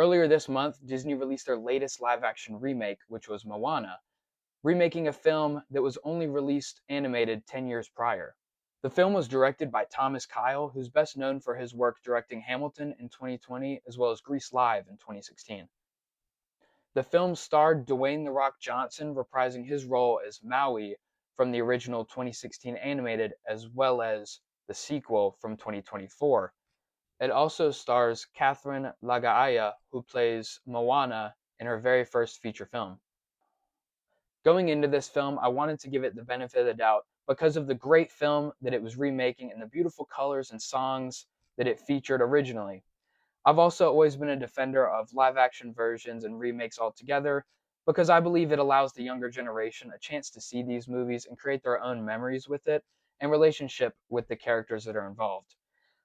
Earlier this month, Disney released their latest live-action remake, which was Moana, remaking a film that was only released animated 10 years prior. The film was directed by Thomas Kyle, who's best known for his work directing Hamilton in 2020 as well as Grease Live in 2016. The film starred Dwayne "The Rock" Johnson reprising his role as Maui from the original 2016 animated as well as the sequel from 2024. It also stars Catherine Lagaaya, who plays Moana in her very first feature film. Going into this film, I wanted to give it the benefit of the doubt because of the great film that it was remaking and the beautiful colors and songs that it featured originally. I've also always been a defender of live action versions and remakes altogether because I believe it allows the younger generation a chance to see these movies and create their own memories with it and relationship with the characters that are involved.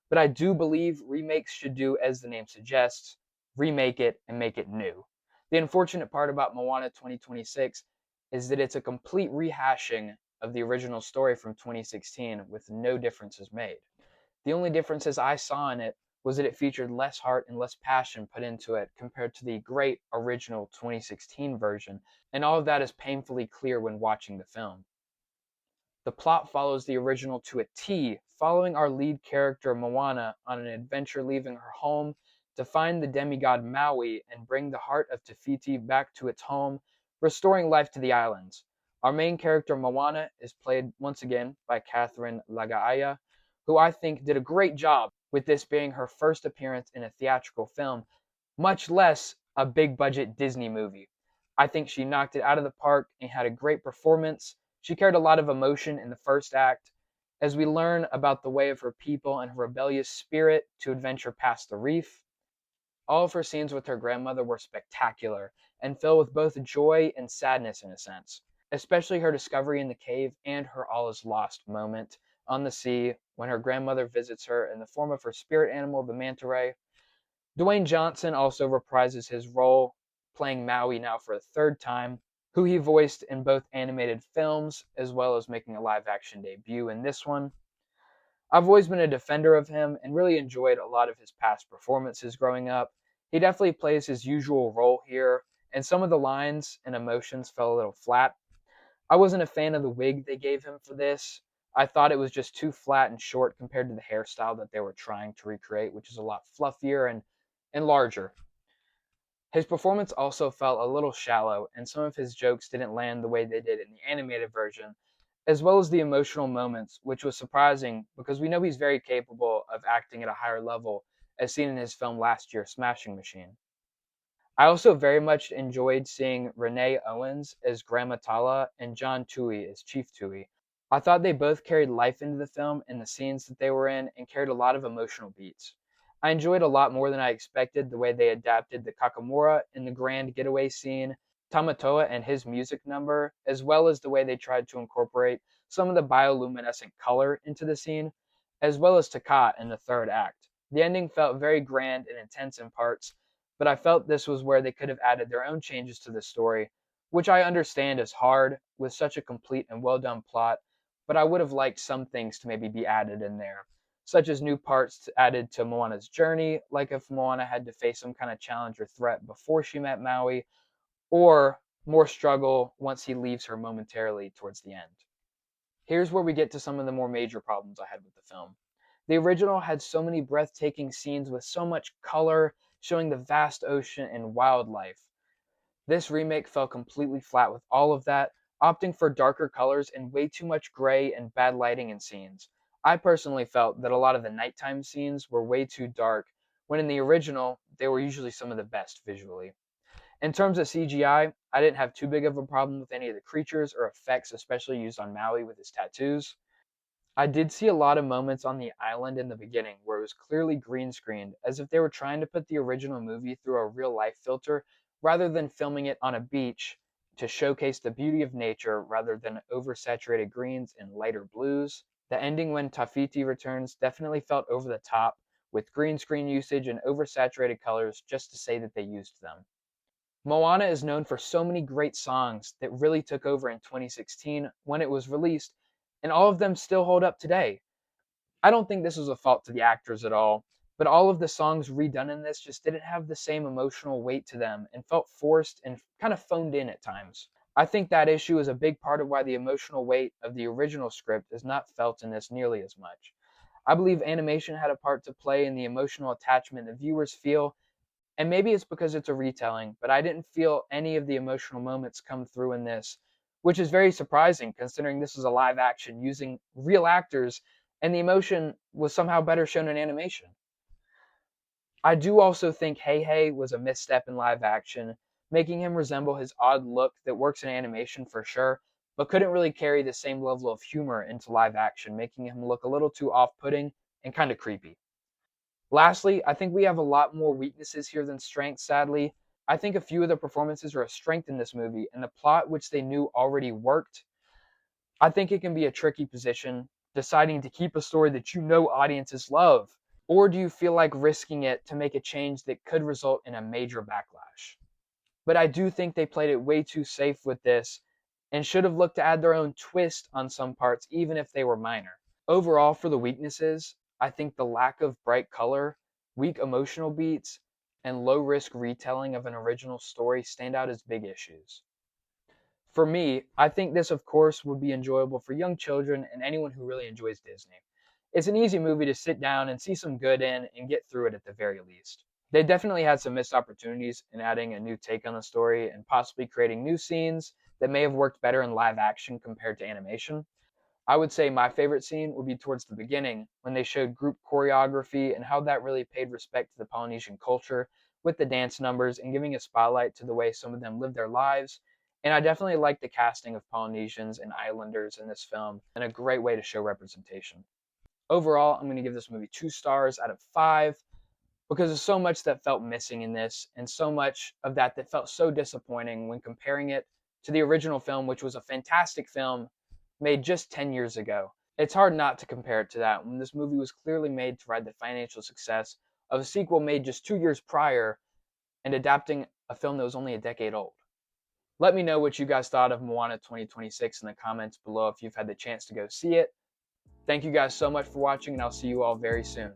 But I do believe remakes should do as the name suggests, remake it and make it new. The unfortunate part about Moana 2026 is that it's a complete rehashing of the original story from 2016 with no differences made. The only differences I saw in it was that it featured less heart and less passion put into it compared to the great original 2016 version, and all of that is painfully clear when watching the film. The plot follows the original to a T, following our lead character Moana on an adventure leaving her home to find the demigod Maui and bring the heart of Te Fiti back to its home, restoring life to the islands. Our main character Moana is played once again by Catherine Lagaaya, who I think did a great job with this being her first appearance in a theatrical film, much less a big budget Disney movie. I think she knocked it out of the park and had a great performance. She carried a lot of emotion in the first act as we learn about the way of her people and her rebellious spirit to adventure past the reef. All of her scenes with her grandmother were spectacular and filled with both joy and sadness in a sense, especially her discovery in the cave and her all is lost moment on the sea when her grandmother visits her in the form of her spirit animal, the manta ray. Dwayne Johnson also reprises his role, playing Maui now for a third time, who he voiced in both animated films as well as making a live action debut in this one. I've always been a defender of him and really enjoyed a lot of his past performances growing up. He definitely plays his usual role here, and some of the lines and emotions fell a little flat. I wasn't a fan of the wig they gave him for this. I thought it was just too flat and short compared to the hairstyle that they were trying to recreate, which is a lot fluffier and larger. His performance also felt a little shallow, and some of his jokes didn't land the way they did in the animated version, as well as the emotional moments, which was surprising because we know he's very capable of acting at a higher level, as seen in his film last year, Smashing Machine. I also very much enjoyed seeing Renee Owens as Grandma Tala and John Tui as Chief Tui. I thought they both carried life into the film and the scenes that they were in and carried a lot of emotional beats. I enjoyed a lot more than I expected the way they adapted the Kakamora in the grand getaway scene, Tamatoa and his music number, as well as the way they tried to incorporate some of the bioluminescent color into the scene, as well as Takat in the third act. The ending felt very grand and intense in parts, but I felt this was where they could have added their own changes to the story, which I understand is hard with such a complete and well done plot, but I would have liked some things to maybe be added in there, such as new parts added to Moana's journey, like if Moana had to face some kind of challenge or threat before she met Maui, or more struggle once he leaves her momentarily towards the end. Here's where we get to some of the more major problems I had with the film. The original had so many breathtaking scenes with so much color, showing the vast ocean and wildlife. This remake fell completely flat with all of that, opting for darker colors and way too much gray and bad lighting in scenes. I personally felt that a lot of the nighttime scenes were way too dark, when in the original, they were usually some of the best visually. In terms of CGI, I didn't have too big of a problem with any of the creatures or effects, especially used on Maui with his tattoos. I did see a lot of moments on the island in the beginning where it was clearly green screened, as if they were trying to put the original movie through a real life filter rather than filming it on a beach to showcase the beauty of nature rather than oversaturated greens and lighter blues. The ending when Tafiti returns definitely felt over the top, with green screen usage and oversaturated colors just to say that they used them. Moana is known for so many great songs that really took over in 2016 when it was released, and all of them still hold up today. I don't think this was a fault to the actors at all. but all of the songs redone in this just didn't have the same emotional weight to them and felt forced and kind of phoned in at times. I think that issue is a big part of why the emotional weight of the original script is not felt in this nearly as much. I believe animation had a part to play in the emotional attachment that viewers feel, and maybe it's because it's a retelling, but I didn't feel any of the emotional moments come through in this, which is very surprising considering this is a live action using real actors and the emotion was somehow better shown in animation. I do also think Hey Hey was a misstep in live action, making him resemble his odd look that works in animation for sure, but couldn't really carry the same level of humor into live action, making him look a little too off putting and kind of creepy. Lastly, I think we have a lot more weaknesses here than strengths, sadly. I think a few of the performances are a strength in this movie, and the plot, which they knew already worked. I think it can be a tricky position, deciding to keep a story that you know audiences love. Or do you feel like risking it to make a change that could result in a major backlash? But I do think they played it way too safe with this and should have looked to add their own twist on some parts, even if they were minor. Overall, for the weaknesses, I think the lack of bright color, weak emotional beats, and low risk retelling of an original story stand out as big issues. For me, I think this, of course, would be enjoyable for young children and anyone who really enjoys Disney. It's an easy movie to sit down and see some good in and get through it at the very least. They definitely had some missed opportunities in adding a new take on the story and possibly creating new scenes that may have worked better in live action compared to animation. I would say my favorite scene would be towards the beginning when they showed group choreography and how that really paid respect to the Polynesian culture with the dance numbers and giving a spotlight to the way some of them live their lives. And I definitely like the casting of Polynesians and Islanders in this film and a great way to show representation. Overall, I'm going to give this movie 2 stars out of 5 because there's so much that felt missing in this and so much of that felt so disappointing when comparing it to the original film, which was a fantastic film made just 10 years ago. It's hard not to compare it to that when this movie was clearly made to ride the financial success of a sequel made just 2 years prior and adapting a film that was only a decade old. Let me know what you guys thought of Moana 2026 in the comments below if you've had the chance to go see it. Thank you guys so much for watching, and I'll see you all very soon.